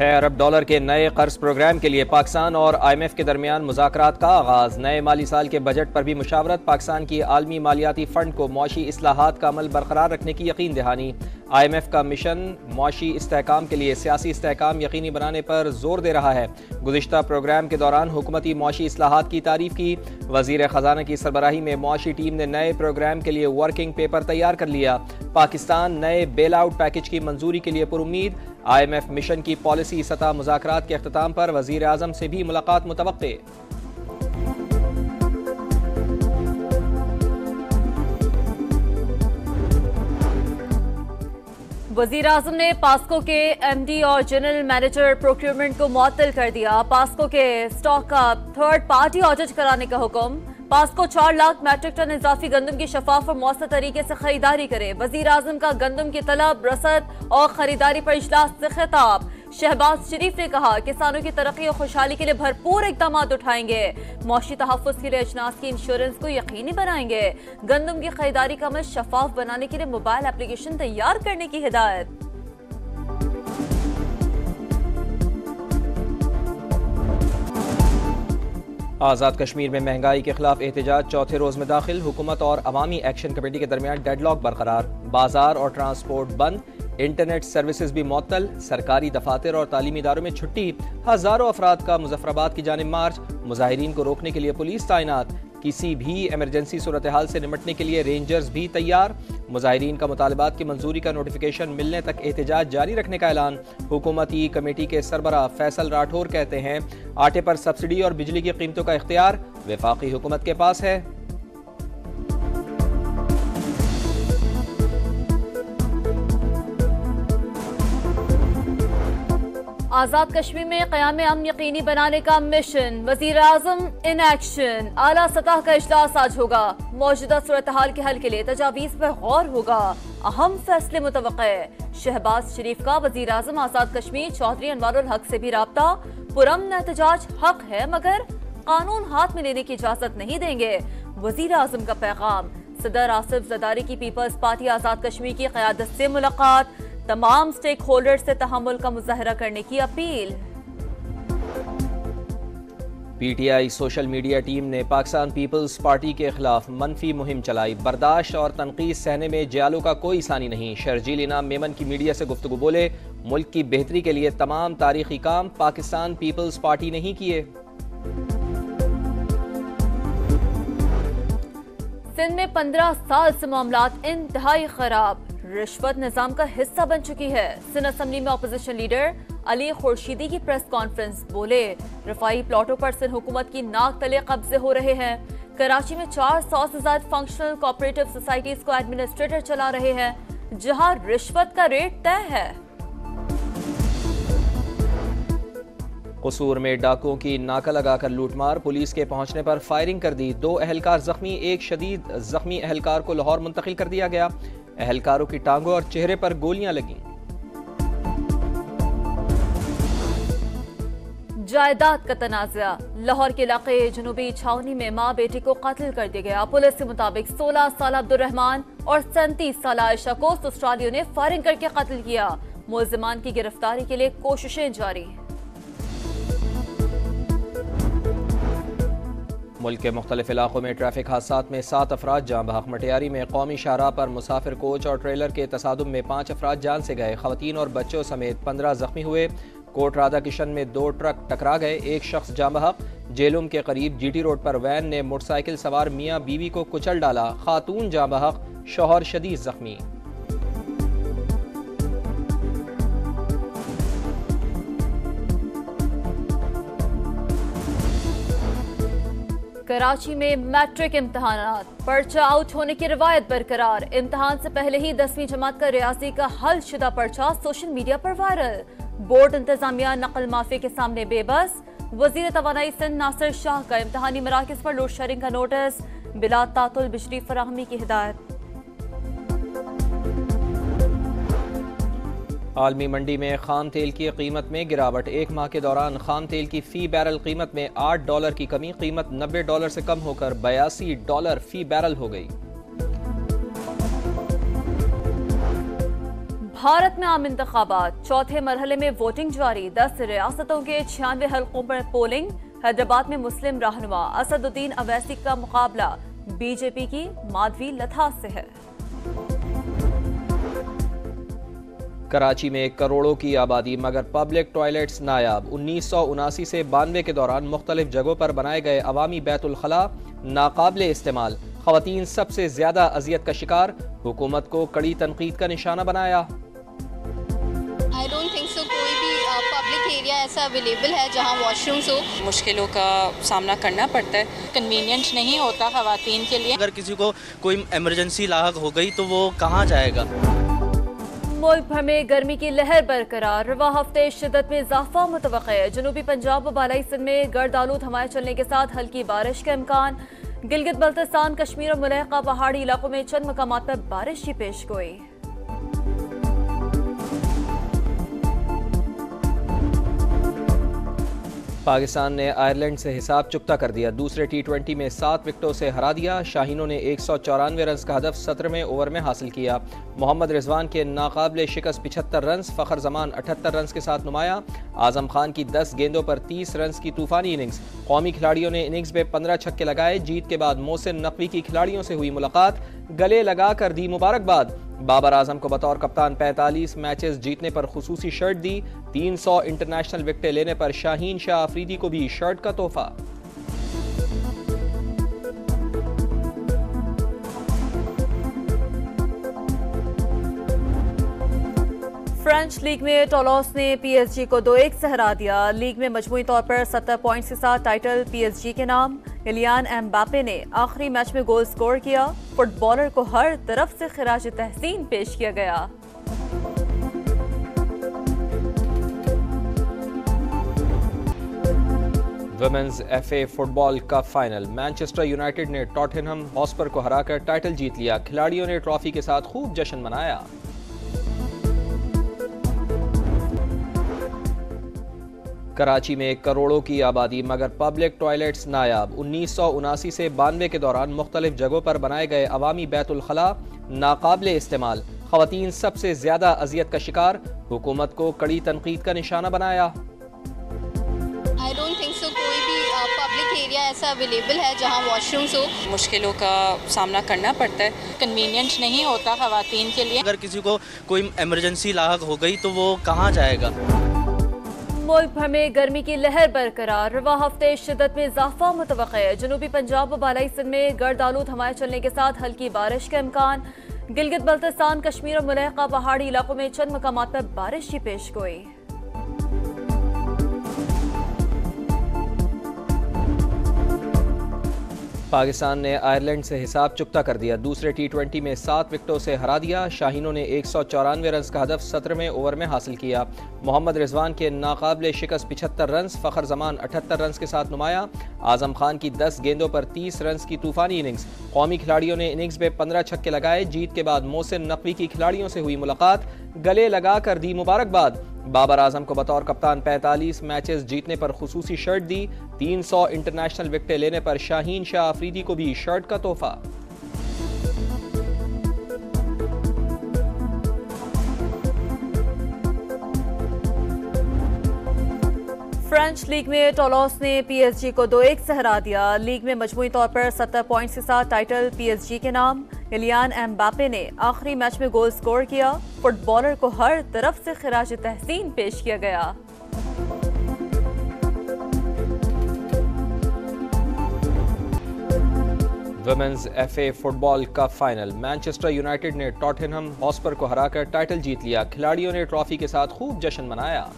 6 अरब dollar के नए कर्ज प्रोग्राम के लिए पाकिस्तान और IMF के दरमियान मुज़ाकरात का आगाज। नए माली साल के बजट पर भी मुशावरत। पाकिस्तान की आलमी मालियाती फंड को मुआशी इस्लाहात का अमल बरकरार रखने की यकीन दहानी। IMF का मिशन मुआशी इस्तेहकाम के लिए सियासी इस्तेहकाम यकीनी बनाने पर जोर दे रहा है। गुज़िश्ता प्रोग्राम के दौरान हुकूमती मुआशी इस्लाहात की तारीफ की। वज़ीर ख़जाना की सरबराही में मुआशी टीम ने नए प्रोग्राम के लिए वर्किंग पेपर तैयार कर लिया। पाकिस्तान नए बेल आउट पैकेज की मंजूरी के लिए पुरुम्मीद। IMF मिशन की पॉलिसी सतह मुज़ाकरात के अख्ताम पर वज़ीर आज़म से भी मुलाकात मुतवक्के। वज़ीर आज़म ने पास्को के MD और जनरल मैनेजर प्रोक्योरमेंट को मुअत्तल कर दिया। पास्को के स्टॉक का थर्ड पार्टी ऑडिट कराने का हुक्म। पास्को 4 लाख मैट्रिक टन इजाफी गंदम की शफाफ और मौसर तरीके से खरीदारी करे। वज़ीर आज़म का गंदम की तलब, रसद और खरीदारी पर इजलास से खिताब। शहबाज शरीफ ने कहा किसानों की तरक्की और खुशहाली के लिए भरपूर इकदाम उठाएंगे। मौशी तहफ़्फ़ुज़ के लिए अजनास की इंश्योरेंस को यकीनी बनाएंगे। गंदम की खरीदारी का अमल शफाफ बनाने के लिए मोबाइल एप्लीकेशन तैयार करने की हिदायत। आज़ाद कश्मीर में महंगाई के खिलाफ एहतजाज चौथे रोज में दाखिल। हुकूमत और अवामी एक्शन कमेटी के दरमियान डेडलॉक बरकरार। बाजार और ट्रांसपोर्ट बंद, इंटरनेट सर्विसेज भी मुअत्तल। सरकारी दफातर और तालीमी इदारों में छुट्टी। हजारों अफराद का मुजफ्फराबाद की जानिब मार्च। मुजाहिरीन को रोकने के लिए पुलिस तैनात। किसी भी इमरजेंसी सूरत हाल से निपटने के लिए रेंजर्स भी तैयार। मुजाहिरीन का मुतालबात की मंजूरी का नोटिफिकेशन मिलने तक एहतजाज जारी रखने का ऐलान। हुकूमती कमेटी के सरबराह फैसल राठौर कहते हैं आटे पर सब्सिडी और बिजली की कीमतों का इख्तियार वफाकी हुकूमत के पास है। आजाद कश्मीर में क़याम अमन यकीनी बनाने का मिशन। वज़ीर आज़म इन एक्शन। आला सतह का इजलास आज होगा। मौजूदा सूरत हाल के हल के लिए तजावीज़ पर गौर होगा। अहम फैसले मुतवक्के। शहबाज शरीफ का वज़ीर आज़म आजाद कश्मीर चौधरी अनवारुल हक से भी राब्ता। पुरअमन एहतजाज हक है मगर कानून हाथ में लेने की इजाजत नहीं देंगे। वज़ीर आज़म का पैगाम। सदर आसिफ ज़रदारी की पीपल्स पार्टी आजाद कश्मीर की क़यादत से मुलाकात। तमाम स्टेक होल्डर से तहम्मुल का मुजाहरा करने की appeal. PTI social media team ने पाकिस्तान पीपल्स पार्टी के खिलाफ मनफी मुहिम चलाई। बर्दाश्त और तनकीद सहने में जयालों का कोई सानी नहीं। शर्जील इनाम मेमन की मीडिया से गुफ्तगू बोले मुल्क की बेहतरी के लिए तमाम तारीखी काम पाकिस्तान पीपल्स पार्टी ने ही किए। सिंध में 15 साल से मामलात इंतहाई खराब। रिश्वत निजाम का हिस्सा बन चुकी है। सिंध असेंबली में अपोजिशन लीडर अली खुर्शीदी की प्रेस कॉन्फ्रेंस। बोले रफाई प्लॉटों पर सिंध हुकूमत की नाक तले कब्जे हो रहे हैं। कराची में 400 से ज्यादा फंक्शनल कोऑपरेटिव सोसाइटीज को एडमिनिस्ट्रेटर चला रहे हैं जहां रिश्वत का रेट तय है। कसूर में डाकुओं की नाका लगाकर लूटमार। पुलिस के पहुंचने पर फायरिंग कर दी। 2 एहलकार जख्मी। एक शदीद जख्मी एहलकार को लाहौर मुंतकिल कर दिया गया। एहलकारों की टांगों और चेहरे पर गोलियां लगीं। जायदाद का तनाज़ा। लाहौर के इलाके जनूबी छावनी में मां बेटी को कत्ल कर दिया गया। पुलिस के मुताबिक 16 साल अब्दुर्रहमान और 37 साल आयशा को ऑस्ट्रेलिया ने फायरिंग करके कत्ल किया। मुलजिमान की गिरफ्तारी के लिए कोशिशें जारी। मुल्क के मुख्तलिफ इलाकों में ट्रैफिक हादसात में 7 अफराद जाँ बहक। मटियारी में कौमी शाहराह पर मुसाफिर कोच और ट्रेलर के तसादुम में 5 अफराद जान से गए। खवातीन और बच्चों समेत 15 जख्मी हुए। कोट राधा किशन में 2 ट्रक टकरा गए। 1 शख्स जाँ बहक। जेलुम के करीब GT रोड पर वैन ने मोटरसाइकिल सवार मियाँ बीवी को कुचल डाला। खातून जाँ बहक, शौहर शदीद जख्मी। कराची में मैट्रिक इम्तहानात। पर्चा आउट होने की रवायत बरकरार। इम्तहान से पहले ही 10वीं जमात का रियाजी का हल शुदा पर्चा सोशल मीडिया पर वायरल। बोर्ड इंतजामिया नकल माफी के सामने बेबस। वजीर तवानाई सिंध नासिर शाह का इम्तहानी मराकज पर लोड शेयरिंग का नोटिस। बिला तातुल बिजली फराहमी की हिदायत। आलमी मंडी में खाम तेल की कीमत में गिरावट। 1 माह के दौरान खाम तेल की फी बैरल कीमत में $8 की कमी। कीमत $90 से कम होकर $82 फी बैरल हो गई। भारत में आम इंतखाबात, चौथे मरहले में वोटिंग जारी। 10 रियासतों के 96 हल्कों पर पोलिंग। हैदराबाद में मुस्लिम रहनुमा असदुद्दीन अवैसी का मुकाबला बीजेपी की माधवी लथास से है। कराची में करोड़ों की आबादी मगर पब्लिक टॉयलेट्स नायाब। 1979 से 92 के दौरान मुख्तलिफ जगहों पर बनाए गए अवामी बैतुल खला नाकाबिले इस्तेमाल। खवातीन सबसे ज्यादा अजियत का शिकार, हुकूमत को कड़ी तनकीद का निशाना बनाया। आई डोंट थिंक सो कोई भी पब्लिक एरिया ऐसा अवेलेबल है जहां वॉशरूम्स हो। मुश्किलों का सामना करना पड़ता है, कन्वीनियंट नहीं होता खवातीन के लिए। अगर किसी को कोई इमरजेंसी लाहक हो गई तो वो कहाँ जाएगा। मुल्क भर में गर्मी की लहर बरकरार। रवा हफ्ते शिद्दत में इजाफा मुतवक्के है। जनूबी पंजाब व बालाई सिंध में गर्द आलूद हवाएं चलने के साथ हल्की बारिश का इम्कान। गिलगित बल्तिस्तान, कश्मीर और मुलहका पहाड़ी इलाकों में चंद मकामात पर बारिश की पेश गोई। पाकिस्तान ने आयरलैंड से हिसाब चुकता कर दिया। दूसरे T20 में 7 विकेटों से हरा दिया। शाहीनों ने 194 रन का हदफ 17वें ओवर में हासिल किया। मोहम्मद रिजवान के नाकाबिले शिकस्त 75 रन, फखर जमान 78 रन के साथ नुमाया। आजम खान की 10 गेंदों पर 30 रन की तूफानी इनिंग्स। कौमी खिलाड़ियों ने इनिंग्स में 15 छक्के लगाए। जीत के बाद मोहसिन नकवी की खिलाड़ियों से हुई मुलाकात, गले लगाकर दी मुबारकबाद। बाबर आजम को बतौर कप्तान 45 मैचेस जीतने पर खुसूसी शर्ट दी। 300 इंटरनेशनल विकेटें लेने पर शाहीन शाह अफरीदी को भी शर्ट का तोहफा। फ्रेंच लीग में टोलोस ने PSG को 2-1 से हरा दिया। लीग में मजमूई तौर पर 70 पॉइंट्स के साथ टाइटल PSG के नाम। किलियान एम्बापे ने आखिरी मैच में गोल स्कोर किया। फुटबॉलर को हर तरफ से खिराज तहसीन पेश किया गया। वुमेन्स FA फुटबॉल का फाइनल। मैनचेस्टर यूनाइटेड ने टॉटनहम हॉटस्पर को हराकर टाइटल जीत लिया। खिलाड़ियों ने ट्रॉफी के साथ खूब जश्न मनाया। कराची में करोड़ों की आबादी मगर पब्लिक टॉयलेट्स नायाब। 1979 से 92 के दौरान मुख्तलिफ जगहों पर बनाए गए अवामी बैतुल खला नाकाबिले इस्तेमाल। खवातीन सबसे ज्यादा अजियत का शिकार, हुकूमत को कड़ी तनकीद का निशाना बनाया। आई डोंट थिंक सो कोई भी पब्लिक एरिया ऐसा अवेलेबल है जहां वॉशरूम्स हो। मुश्किलों का सामना करना पड़ता है, कन्वीनियंट नहीं होता खवातीन के लिए। अगर किसी को कोई इमरजेंसी लाहक हो गई तो वो कहाँ जाएगा। मुल्क भर में गर्मी की लहर बरकरार। रवा हफ्ते शिद्दत में इजाफा मुतवक्के है। जनूबी पंजाब व बालाई सिंध में गर्द आलूद हवाएं चलने के साथ हल्की बारिश का इम्कान। गिलगित बल्तिस्तान, कश्मीर और मुलहका पहाड़ी इलाकों में चंद मकामात पर बारिश की पेश गोई। पाकिस्तान ने आयरलैंड से हिसाब चुकता कर दिया। दूसरे T20 में 7 विकेटों से हरा दिया। शाहीनों ने 194 रन का हदफ 17वें ओवर में हासिल किया। मोहम्मद रिजवान के नाकाबिले शिकस्त 75 रन, फखर जमान 78 रन के साथ नुमाया। आजम खान की 10 गेंदों पर 30 रन की तूफानी इनिंग्स। कौमी खिलाड़ियों ने इनिंग्स में 15 छक्के लगाए। जीत के बाद मोहसिन नकवी की खिलाड़ियों से हुई मुलाकात, गले लगाकर दी मुबारकबाद। बाबर आजम को बतौर कप्तान 45 मैचेस जीतने पर खुसूसी शर्ट दी। 300 इंटरनेशनल विकेटें लेने पर शाहीन शाह अफरीदी को भी शर्ट का तोहफा। फ्रेंच लीग में टोलोस ने PSG को 2-1 से हरा दिया। लीग में मजमूई तौर पर 70 पॉइंट्स के साथ टाइटल PSG के नाम। किलियान एम्बापे ने आखिरी मैच में गोल स्कोर किया। फुटबॉलर को हर तरफ से खिराज तहसीन पेश किया गया। वुमेन्स FA फुटबॉल का फाइनल। मैनचेस्टर यूनाइटेड ने टॉटनहम हॉटस्पर को हराकर टाइटल जीत लिया। खिलाड़ियों ने ट्रॉफी के साथ खूब जश्न मनाया।